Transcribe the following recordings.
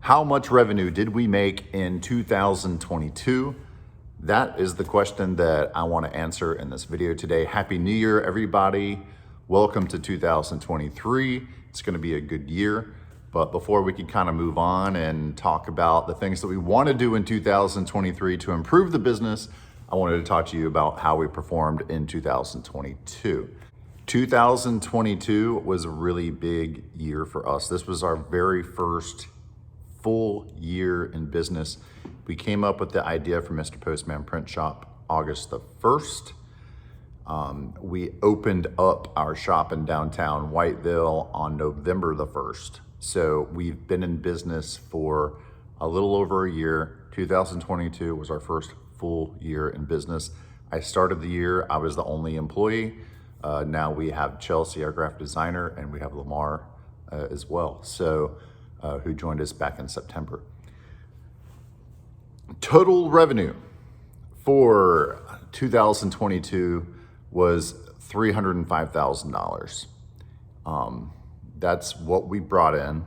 How much revenue did we make in 2022? That is the question that I want to answer in this video today. Happy New Year, everybody. Welcome to 2023. It's going to be a good year. But before we can kind of move on and talk about the things that we want to do in 2023 to improve the business, I wanted to talk to you about how we performed in 2022. 2022 was a really big year for us. This was our very first full year in business. We came up with the idea for Mr. Postman Print Shop August the 1st. We opened up our shop in downtown Whiteville on November the 1st. So we've been in business for a little over a year. 2022 was our first full year in business. I started the year, I was the only employee. Now we have Chelsea, our graphic designer, and we have Lamar as well. So who joined us back in September. Total revenue for 2022 was $305,000. That's what we brought in,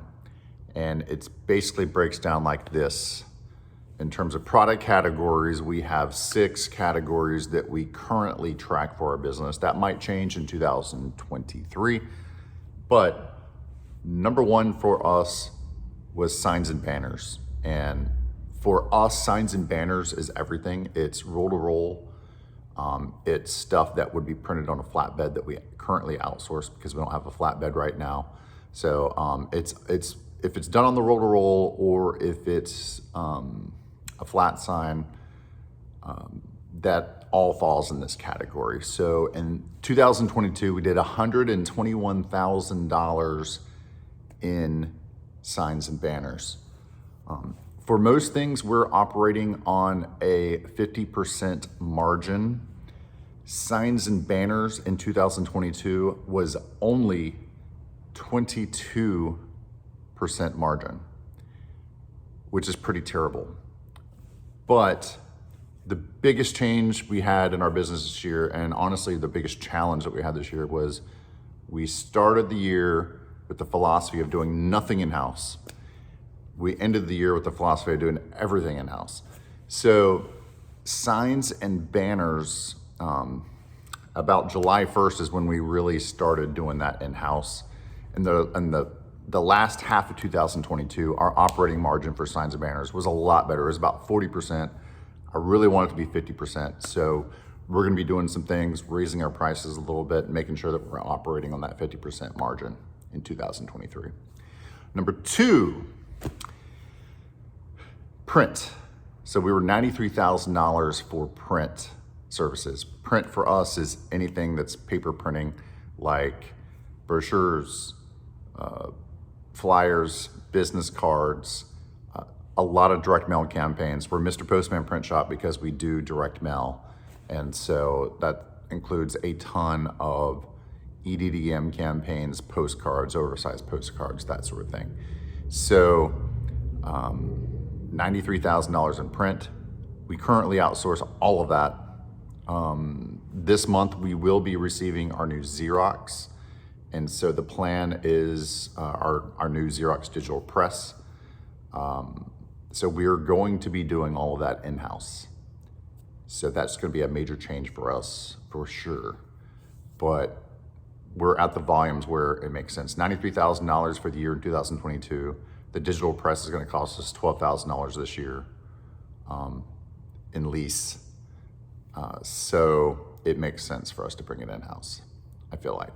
and it basically breaks down like this. In terms of product categories, we have 6 categories that we currently track for our business. That might change in 2023, but number one for us was signs and banners. And for us, signs and banners is everything. It's roll to roll. It's stuff that would be printed on a flatbed that we currently outsource because we don't have a flatbed right now. So it's if it's done on the roll to roll, or if it's a flat sign, that all falls in this category. So in 2022, we did $121,000 in signs and banners. For most things, we're operating on a 50% margin. Signs and banners in 2022 was only 22% margin, which is pretty terrible. But the biggest change we had in our business this year, and honestly the biggest challenge that we had this year, was we started the year with the philosophy of doing nothing in-house. We ended the year with the philosophy of doing everything in-house. So signs and banners, about July 1st is when we really started doing that in-house. And the last half of 2022, our operating margin for signs and banners was a lot better. It was about 40%. I really want it to be 50%. So we're gonna be doing some things, raising our prices a little bit, making sure that we're operating on that 50% margin in 2023. Number 2, print. So we were $93,000 for print services. Print for us is anything that's paper printing, like brochures, flyers, business cards, a lot of direct mail campaigns. We're Mr. Postman Print Shop because we do direct mail. And so that includes a ton of EDDM campaigns, postcards, oversized postcards, that sort of thing. So $93,000 in print. We currently outsource all of that. This month we will be receiving our new Xerox. And so the plan is our new Xerox digital press. So we're going to be doing all of that in-house. So that's going to be a major change for us for sure. But we're at the volumes where it makes sense. $93,000 for the year in 2022. The digital press is going to cost us $12,000 this year in lease. So it makes sense for us to bring it in-house, I feel like.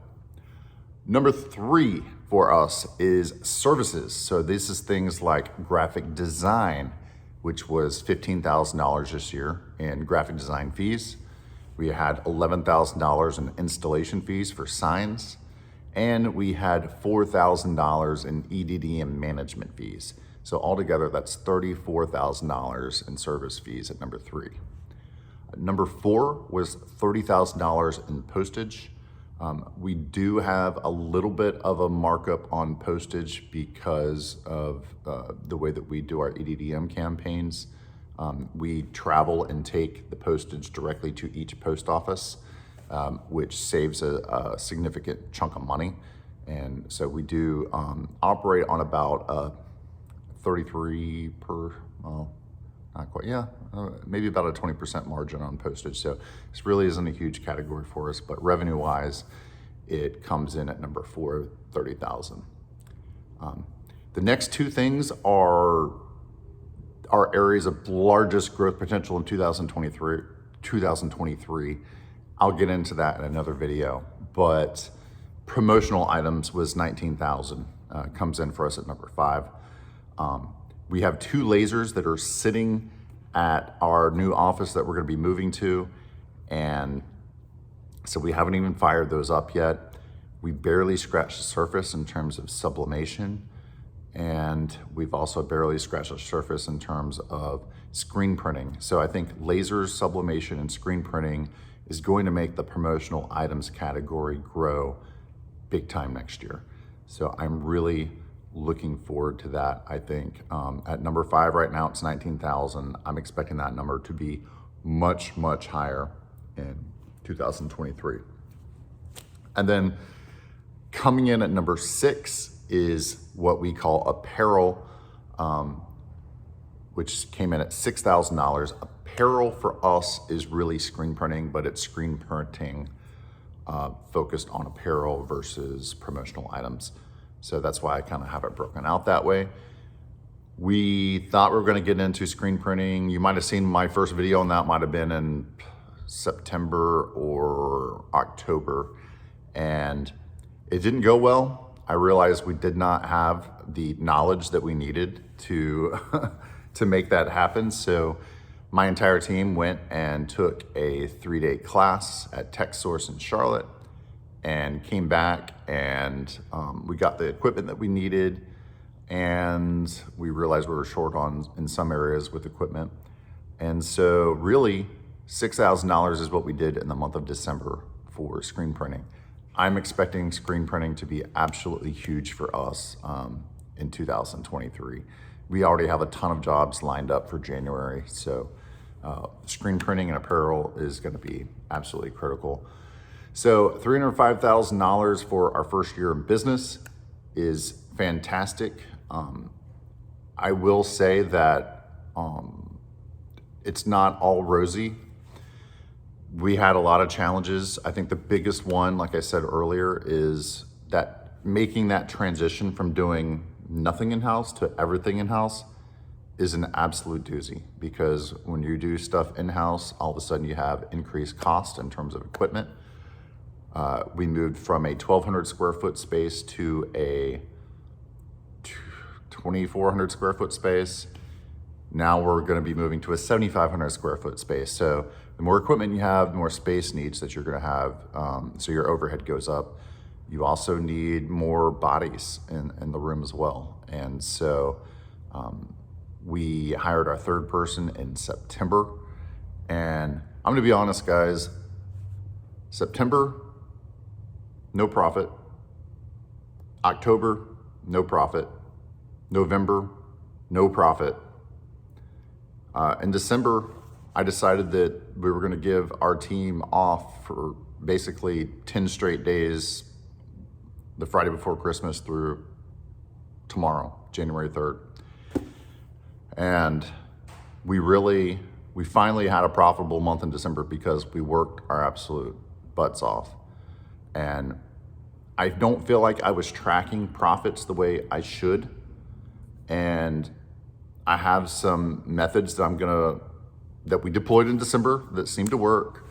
Number 3 for us is services. So this is things like graphic design, which was $15,000 this year in graphic design fees. We had $11,000 in installation fees for signs, and we had $4,000 in EDDM management fees. So altogether, that's $34,000 in service fees at number 3. Number 4 was $30,000 in postage. We do have a little bit of a markup on postage because of the way that we do our EDDM campaigns. We travel and take the postage directly to each post office, which saves a significant chunk of money. And so we do operate on about a 33 per, well, not quite, yeah, maybe about a 20% margin on postage. So this really isn't a huge category for us, but revenue wise, it comes in at number 4, 30,000. The next two things are areas of largest growth potential in 2023. I'll get into that in another video, but promotional items was 19,000, comes in for us at number 5. We have 2 lasers that are sitting at our new office that we're gonna be moving to, and so we haven't even fired those up yet. We barely scratched the surface in terms of sublimation, and we've also barely scratched the surface in terms of screen printing. So I think lasers, sublimation, and screen printing is going to make the promotional items category grow big time next year. So I'm really looking forward to that. I think at number 5 right now, it's 19,000. I'm expecting that number to be much, much higher in 2023. And then coming in at number 6 is what we call apparel, which came in at $6,000. Apparel for us is really screen printing, but it's screen printing focused on apparel versus promotional items. So that's why I kind of have it broken out that way. We thought we were going to get into screen printing. You might have seen my first video on that, might have been in September or October, and it didn't go well. I realized we did not have the knowledge that we needed to to make that happen. So my entire team went and took a 3-day class at TechSource in Charlotte and came back, and we got the equipment that we needed, and we realized we were short in some areas with equipment. And so really $6,000 is what we did in the month of December for screen printing. I'm expecting screen printing to be absolutely huge for us in 2023. We already have a ton of jobs lined up for January, so screen printing and apparel is going to be absolutely critical. So $305,000 for our first year in business is fantastic. I will say that it's not all rosy. We had a lot of challenges. I think the biggest one, like I said earlier, is that making that transition from doing nothing in-house to everything in-house is an absolute doozy, because when you do stuff in-house, all of a sudden you have increased cost in terms of equipment. We moved from a 1,200 square foot space to a 2,400 square foot space. Now we're going to be moving to a 7,500 square foot space. So the more equipment you have, the more space needs that you're going to have. So your overhead goes up. You also need more bodies in the room as well. And so we hired our 3rd person in September. And I'm going to be honest, guys, September, no profit. October, no profit. November, no profit. In December, I decided that we were going to give our team off for basically 10 straight days, the Friday before Christmas through tomorrow, January 3rd. And we finally had a profitable month in December because we worked our absolute butts off. And I don't feel like I was tracking profits the way I should. And I have some methods that we deployed in December that seem to work.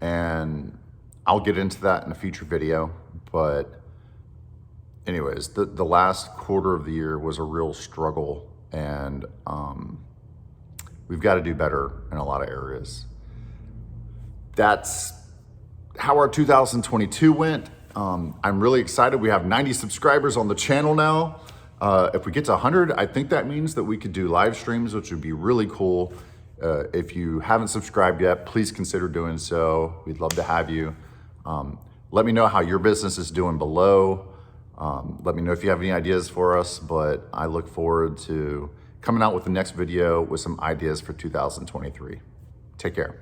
And I'll get into that in a future video. But anyways, the last quarter of the year was a real struggle, and we've got to do better in a lot of areas. That's how our 2022 went. I'm really excited. We have 90 subscribers on the channel now. If we get to 100, I think that means that we could do live streams, which would be really cool. If you haven't subscribed yet, please consider doing so. We'd love to have you. Let me know how your business is doing below. Let me know if you have any ideas for us, but I look forward to coming out with the next video with some ideas for 2023. Take care.